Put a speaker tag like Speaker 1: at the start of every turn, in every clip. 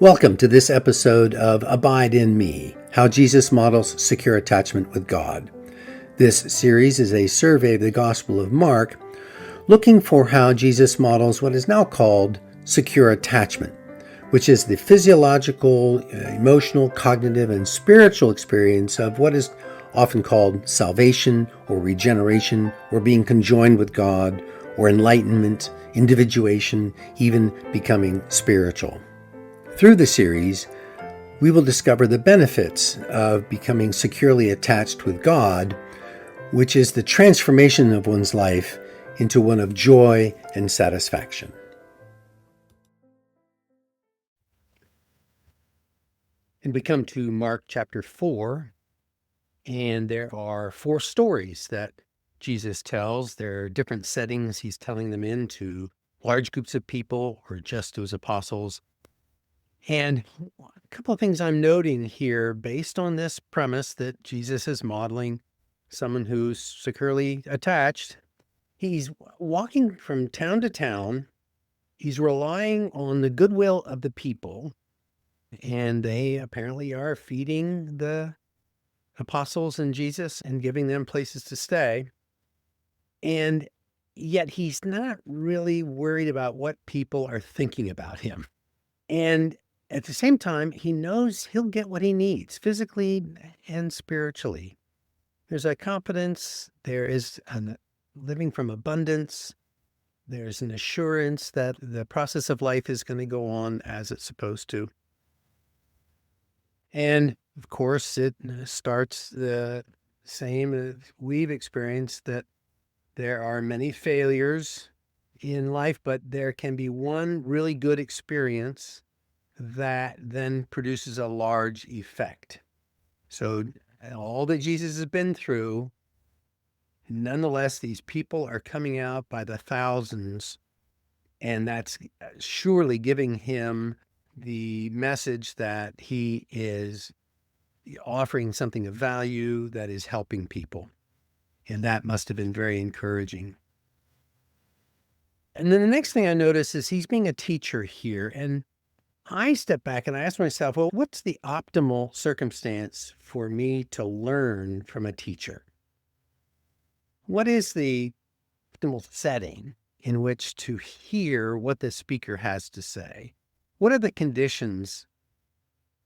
Speaker 1: Welcome to this episode of Abide in Me, How Jesus Models Secure Attachment with God. This series is a survey of the Gospel of Mark, looking for how Jesus models what is now called secure attachment, which is the physiological, emotional, cognitive, and spiritual experience of what is often called salvation or regeneration or being conjoined with God or enlightenment, individuation, even becoming spiritual. Through the series, we will discover the benefits of becoming securely attached with God, which is the transformation of one's life into one of joy and satisfaction. And we come to Mark chapter 4, and there are 4 stories that Jesus tells. There are different settings he's telling them in to large groups of people or just to his apostles. And a couple of things I'm noting here based on this premise that Jesus is modeling someone who's securely attached. He's walking from town to town. He's relying on the goodwill of the people, and they apparently are feeding the apostles and Jesus and giving them places to stay. And yet he's not really worried about what people are thinking about him. And at the same time, he knows he'll get what he needs physically and spiritually. There's a confidence, there is a living from abundance, there's an assurance that the process of life is going to go on as it's supposed to. And of course, it starts the same as we've experienced, that there are many failures in life, but there can be one really good experience that then produces a large effect. So all that Jesus has been through, nonetheless, these people are coming out by the thousands, and that's surely giving him the message that he is offering something of value that is helping people. And that must have been very encouraging. And then the next thing I notice is he's being a teacher here. And I step back and I ask myself, well, what's the optimal circumstance for me to learn from a teacher? What is the optimal setting in which to hear what the speaker has to say? What are the conditions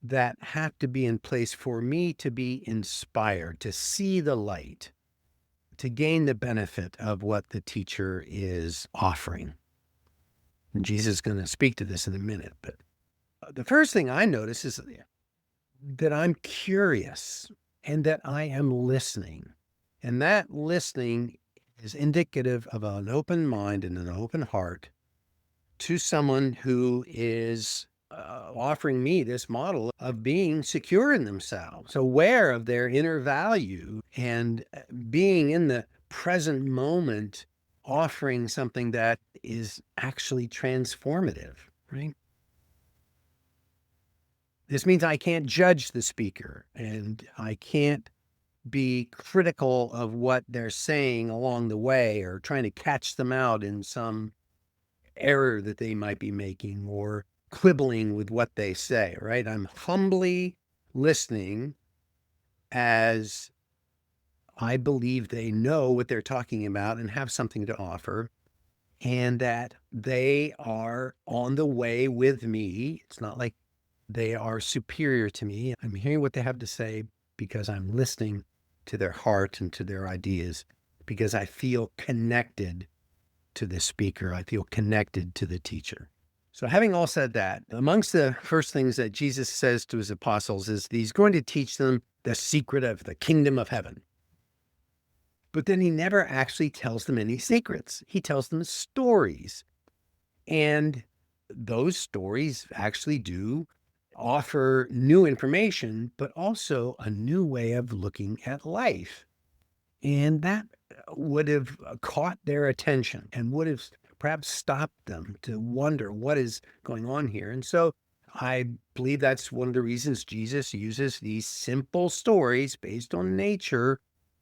Speaker 1: that have to be in place for me to be inspired, to see the light, to gain the benefit of what the teacher is offering? And Jesus is going to speak to this in a minute, but the first thing I notice is that I'm curious and that I am listening. And that listening is indicative of an open mind and an open heart to someone who is offering me this model of being secure in themselves, aware of their inner value, and being in the present moment, offering something that is actually transformative, right? This means I can't judge the speaker, and I can't be critical of what they're saying along the way or trying to catch them out in some error that they might be making or quibbling with what they say, right? I'm humbly listening as I believe they know what they're talking about and have something to offer, and that they are on the way with me. It's not like they are superior to me. I'm hearing what they have to say because I'm listening to their heart and to their ideas, because I feel connected to the speaker. I feel connected to the teacher. So having all said that, amongst the first things that Jesus says to his apostles is that he's going to teach them the secret of the kingdom of heaven. But then he never actually tells them any secrets. He tells them stories. And those stories actually do offer new information, but also a new way of looking at life. And that would have caught their attention and would have perhaps stopped them to wonder what is going on here. And so I believe that's one of the reasons Jesus uses these simple stories based on nature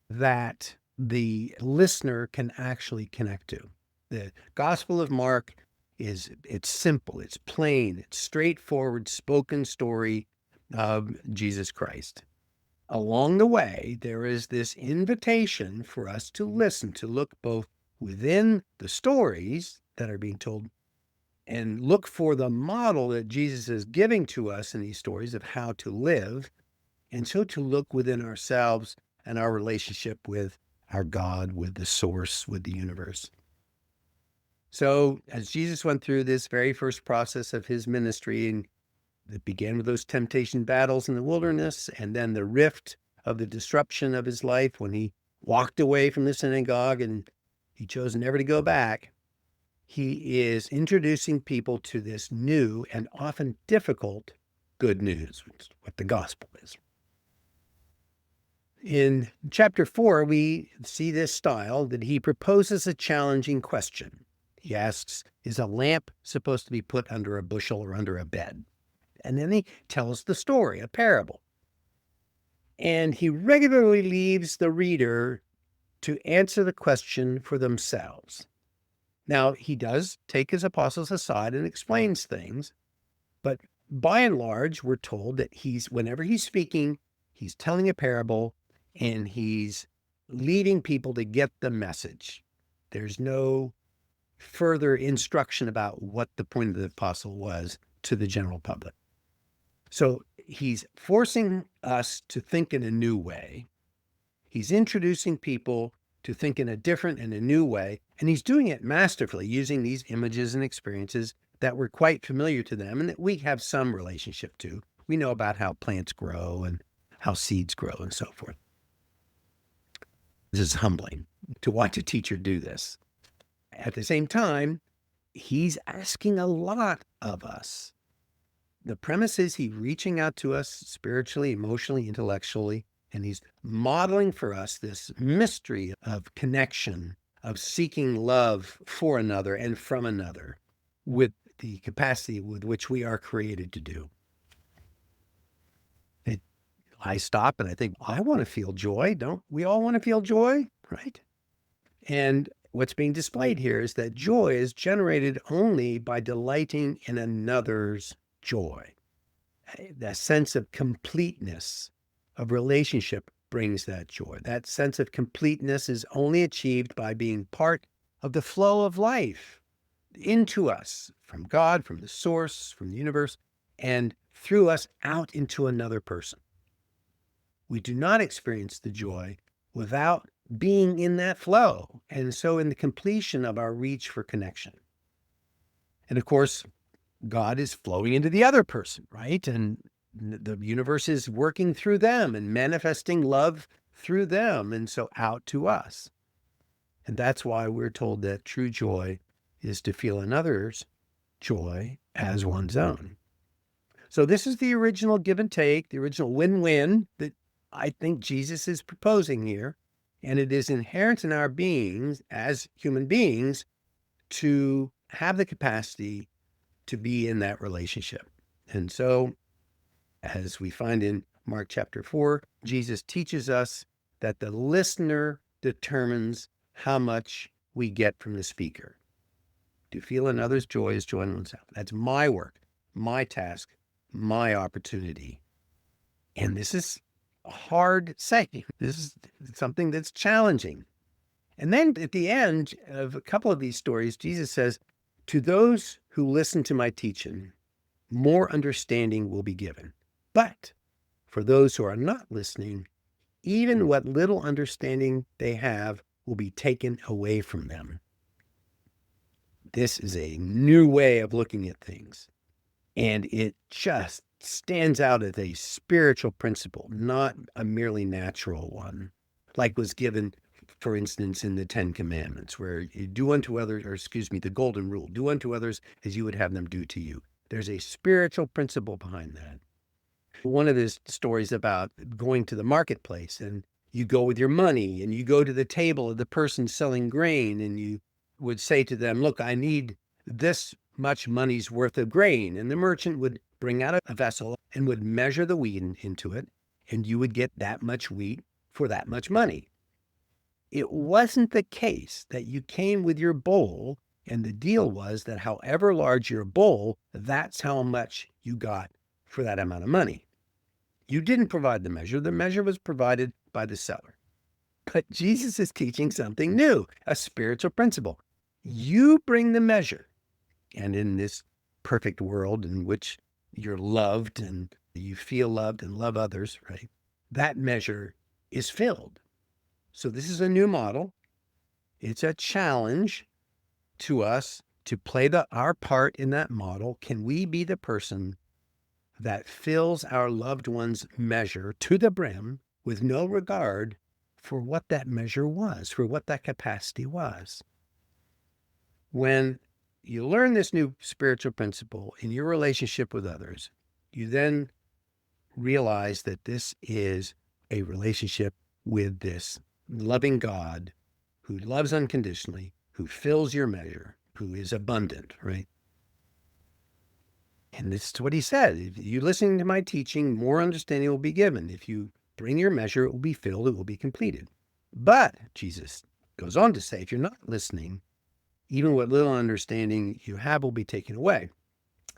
Speaker 1: that the listener can actually connect to. The Gospel of Mark it's simple, it's plain, it's straightforward spoken story of Jesus Christ. Along the way, there is this invitation for us to listen, to look both within the stories that are being told and look for the model that Jesus is giving to us in these stories of how to live, and so to look within ourselves and our relationship with our God, with the source, with the universe. So as Jesus went through this very first process of his ministry, and it began with those temptation battles in the wilderness, and then the rift of the disruption of his life when he walked away from the synagogue and he chose never to go back, he is introducing people to this new and often difficult good news, which is what the gospel is. In chapter 4, we see this style that he proposes a challenging question. He asks, is a lamp supposed to be put under a bushel or under a bed? And then he tells the story, a parable. And he regularly leaves the reader to answer the question for themselves. Now, he does take his apostles aside and explains things, but by and large, we're told that whenever he's speaking, he's telling a parable and he's leading people to get the message. There's no further instruction about what the point of the apostle was to the general public. So he's forcing us to think in a new way. He's introducing people to think in a different and a new way, and he's doing it masterfully, using these images and experiences that were quite familiar to them and that we have some relationship to. We know about how plants grow and how seeds grow and so forth. This is humbling to watch a teacher do this. At the same time, he's asking a lot of us. The premise is he's reaching out to us spiritually, emotionally, intellectually, and he's modeling for us this mystery of connection, of seeking love for another and from another with the capacity with which we are created to do. I stop and I think, I want to feel joy. Don't we all want to feel joy, right? And what's being displayed here is that joy is generated only by delighting in another's joy. That sense of completeness of relationship brings that joy. That sense of completeness is only achieved by being part of the flow of life into us, from God, from the source, from the universe, and through us out into another person. We do not experience the joy without being in that flow, and so in the completion of our reach for connection. And of course, God is flowing into the other person, right? And the universe is working through them and manifesting love through them, and so out to us. And that's why we're told that true joy is to feel another's joy as one's own. So this is the original give and take, the original win-win that I think Jesus is proposing here. And it is inherent in our beings as human beings to have the capacity to be in that relationship. And so, as we find in Mark chapter 4, Jesus teaches us that the listener determines how much we get from the speaker. To feel another's joy is joy in oneself. That's my work, my task, my opportunity. And this is a hard saying. This is something that's challenging. And then at the end of a couple of these stories, Jesus says, to those who listen to my teaching, more understanding will be given. But for those who are not listening, even what little understanding they have will be taken away from them. This is a new way of looking at things. And it just stands out as a spiritual principle, not a merely natural one, like was given, for instance, in the Ten Commandments, where you do unto others, the golden rule, do unto others as you would have them do to you. There's a spiritual principle behind that. One of the stories about going to the marketplace, and you go with your money and you go to the table of the person selling grain, and you would say to them, look, I need this much money's worth of grain. And the merchant would bring out a vessel and would measure the wheat into it, and you would get that much wheat for that much money. It wasn't the case that you came with your bowl And the deal was that however large your bowl, that's how much you got for that amount of money. You didn't provide the measure was provided by the seller. But Jesus is teaching something new, a spiritual principle. You bring the measure. And in this perfect world in which you're loved and you feel loved and love others, right? That measure is filled. So this is a new model. It's a challenge to us to play our part in that model. Can we be the person that fills our loved one's measure to the brim with no regard for what that measure was, for what that capacity was? When you learn this new spiritual principle in your relationship with others, you then realize that this is a relationship with this loving God who loves unconditionally, who fills your measure, who is abundant, right? And this is what he said. If you listen to my teaching, more understanding will be given. If you bring your measure, it will be filled, it will be completed. But Jesus goes on to say, if you're not listening, even what little understanding you have will be taken away.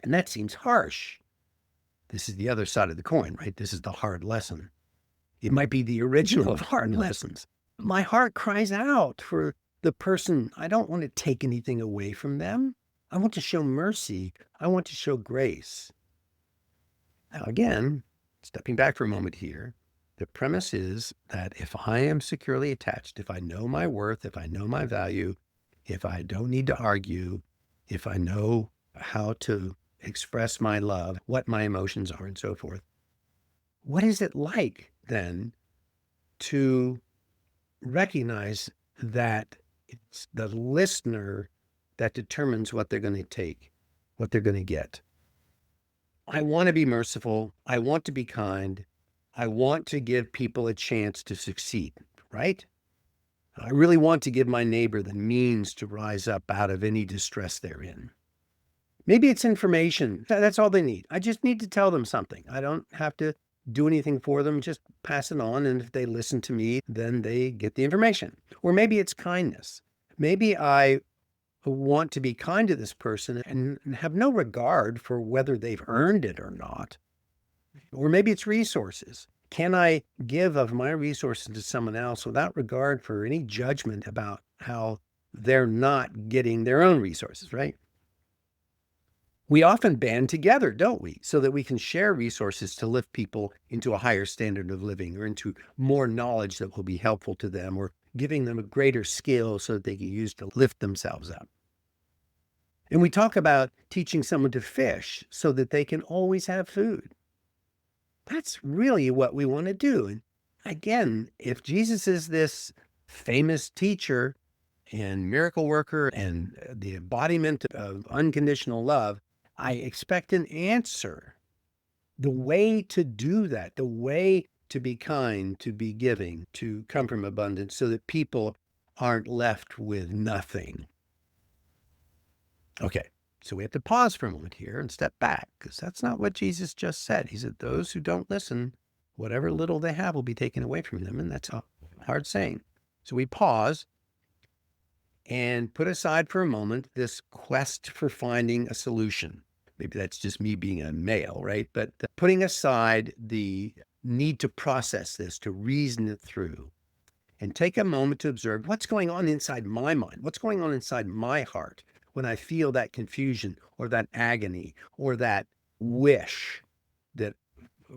Speaker 1: And that seems harsh. This is the other side of the coin, right? This is the hard lesson. It might be the original of hard lessons. My heart cries out for the person. I don't want to take anything away from them. I want to show mercy. I want to show grace. Now, again, stepping back for a moment here, the premise is that if I am securely attached, if I know my worth, if I know my value, if I don't need to argue, if I know how to express my love, what my emotions are, and so forth, what is it like then to recognize that it's the listener that determines what they're going to take, what they're going to get? I want to be merciful. I want to be kind. I want to give people a chance to succeed, right? I really want to give my neighbor the means to rise up out of any distress they're in. Maybe it's information. That's all they need. I just need to tell them something. I don't have to do anything for them, just pass it on. And if they listen to me, then they get the information. Or maybe it's kindness. Maybe I want to be kind to this person and have no regard for whether they've earned it or not. Or maybe it's resources. Can I give of my resources to someone else without regard for any judgment about how they're not getting their own resources, right? We often band together, don't we? So that we can share resources to lift people into a higher standard of living or into more knowledge that will be helpful to them, or giving them a greater skill so that they can use to lift themselves up. And we talk about teaching someone to fish so that they can always have food. That's really what we want to do. And again, if Jesus is this famous teacher and miracle worker and the embodiment of unconditional love, I expect an answer. The way to do that, the way to be kind, to be giving, to come from abundance so that people aren't left with nothing. Okay, so we have to pause for a moment here and step back, because that's not what Jesus just said. He said, those who don't listen, whatever little they have will be taken away from them. And that's a hard saying. So we pause and put aside for a moment this quest for finding a solution. Maybe that's just me being a male, right? But putting aside the need to process this, to reason it through, and take a moment to observe what's going on inside my mind, what's going on inside my heart when I feel that confusion or that agony or that wish that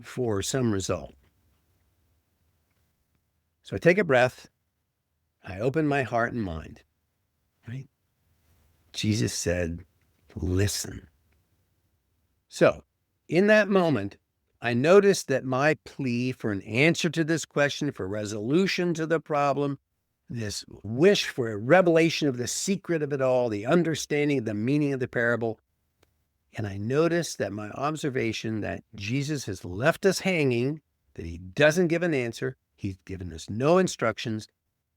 Speaker 1: for some result. So I take a breath, I open my heart and mind, right? Jesus said, listen. So in that moment, I noticed that my plea for an answer to this question, for resolution to the problem, this wish for a revelation of the secret of it all, the understanding of the meaning of the parable. And I noticed that my observation that Jesus has left us hanging, that he doesn't give an answer, he's given us no instructions,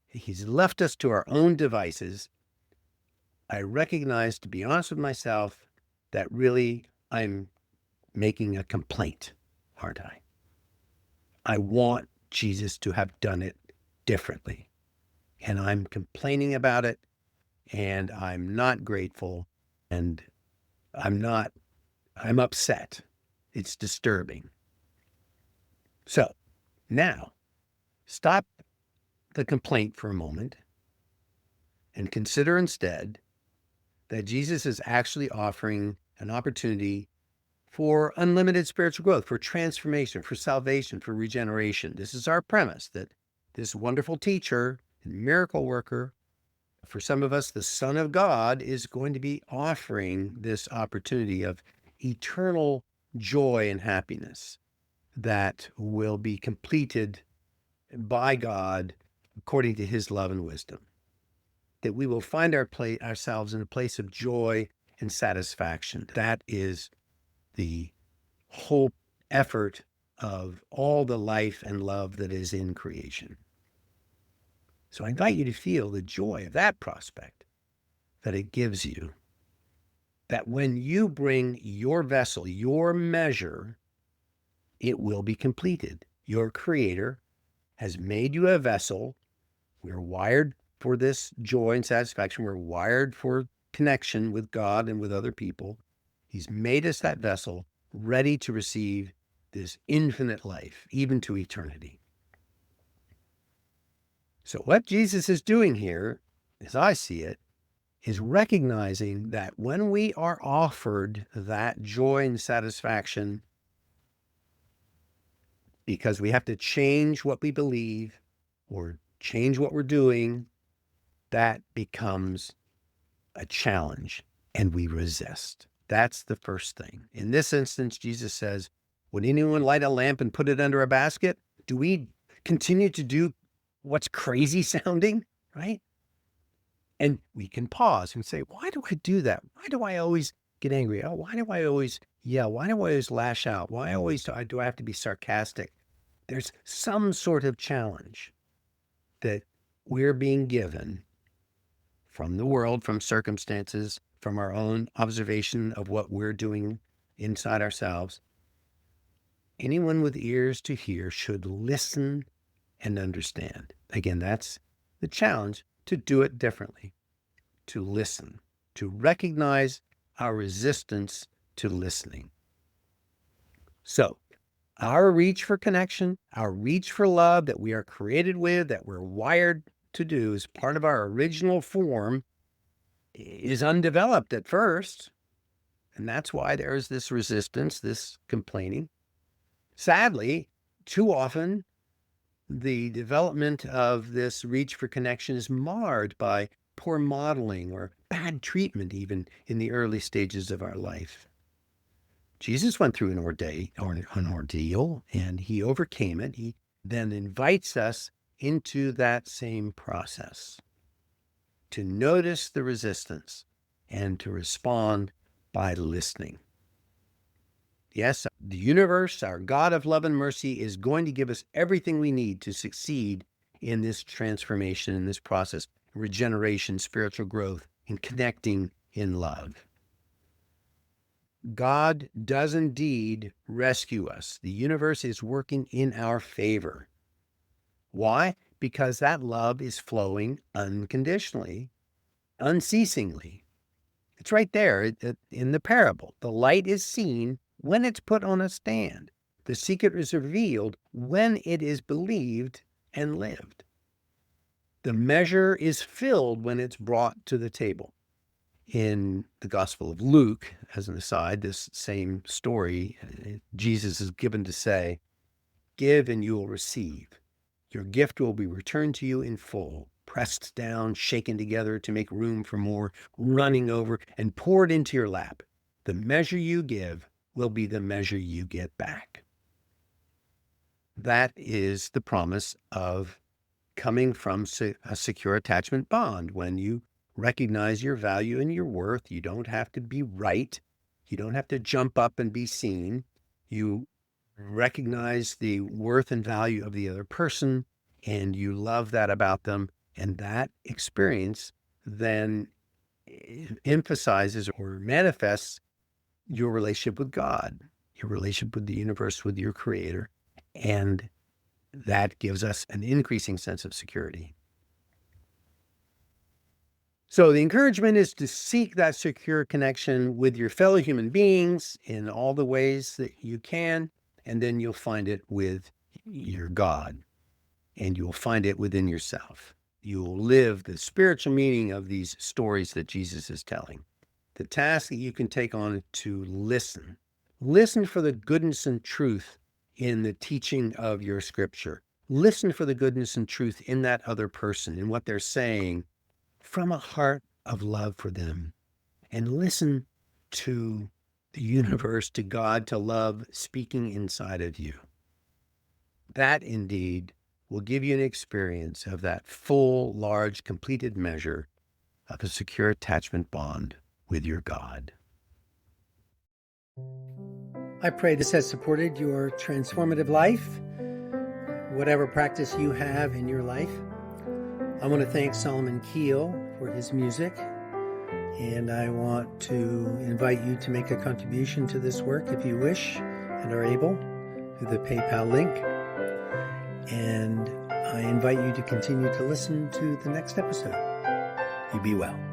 Speaker 1: he's left us to our own devices. I recognized, to be honest with myself, that really I'm making a complaint, aren't I? I want Jesus to have done it differently. And I'm complaining about it. and I'm not grateful, and I'm upset. It's disturbing. So now stop the complaint for a moment and consider instead that Jesus is actually offering an opportunity for unlimited spiritual growth, for transformation, for salvation, for regeneration. This is our premise, that this wonderful teacher and miracle worker, for some of us, the Son of God, is going to be offering this opportunity of eternal joy and happiness that will be completed by God according to his love and wisdom. That we will find ourselves in a place of joy and satisfaction. That is the whole effort of all the life and love that is in creation. So I invite you to feel the joy of that prospect that it gives you. That when you bring your vessel, your measure, it will be completed. Your Creator has made you a vessel. We're wired for this joy and satisfaction. We're wired for connection with God and with other people. He's made us that vessel, ready to receive this infinite life, even to eternity. So what Jesus is doing here, as I see it, is recognizing that when we are offered that joy and satisfaction, because we have to change what we believe or change what we're doing, that becomes a challenge and we resist. That's the first thing. In this instance, Jesus says, would anyone light a lamp and put it under a basket? Do we continue to do what's crazy sounding, right? And we can pause and say, why do I do that? Why do I always get angry? Oh, why do I always yell? Why do I always lash out? Why do I have to be sarcastic? There's some sort of challenge that we're being given from the world, from circumstances, from our own observation of what we're doing inside ourselves. Anyone with ears to hear should listen and understand. Again, that's the challenge, to do it differently, to listen, to recognize our resistance to listening. So, our reach for connection, our reach for love that we are created with, that we're wired to do as part of our original form, is undeveloped at first. And that's why there's this resistance, this complaining. Sadly, too often, the development of this reach for connection is marred by poor modeling or bad treatment, even in the early stages of our life. Jesus went through an ordeal, and he overcame it. He then invites us into that same process, to notice the resistance and to respond by listening. Yes, the universe, our God of love and mercy, is going to give us everything we need to succeed in this transformation, in this process, regeneration, spiritual growth, and connecting in love. God does indeed rescue us. The universe is working in our favor. Why? Because that love is flowing unconditionally, unceasingly. It's right there in the parable. The light is seen when it's put on a stand. The secret is revealed when it is believed and lived. The measure is filled when it's brought to the table. In the Gospel of Luke, as an aside, this same story, Jesus is given to say, give and you will receive. Your gift will be returned to you in full, pressed down, shaken together to make room for more, running over and poured into your lap. The measure you give will be the measure you get back. That is the promise of coming from a secure attachment bond. When you recognize your value and your worth, you don't have to be right. You don't have to jump up and be seen. You recognize the worth and value of the other person, and you love that about them. And that experience then emphasizes or manifests your relationship with God, your relationship with the universe, with your Creator. And that gives us an increasing sense of security. So the encouragement is to seek that secure connection with your fellow human beings in all the ways that you can, and then you'll find it with your God, and you'll find it within yourself. You'll live the spiritual meaning of these stories that Jesus is telling. The task that you can take on is to listen. Listen for the goodness and truth in the teaching of your scripture. Listen for the goodness and truth in that other person, in what they're saying, from a heart of love for them. And listen to the universe, to God, to love speaking inside of you. That indeed will give you an experience of that full, large, completed measure of a secure attachment bond with your God. I pray this has supported your transformative life, whatever practice you have in your life. I want to thank Solomon Keel for his music, and I want to invite you to make a contribution to this work if you wish and are able through the PayPal link. And I invite you to continue to listen to the next episode. You be well.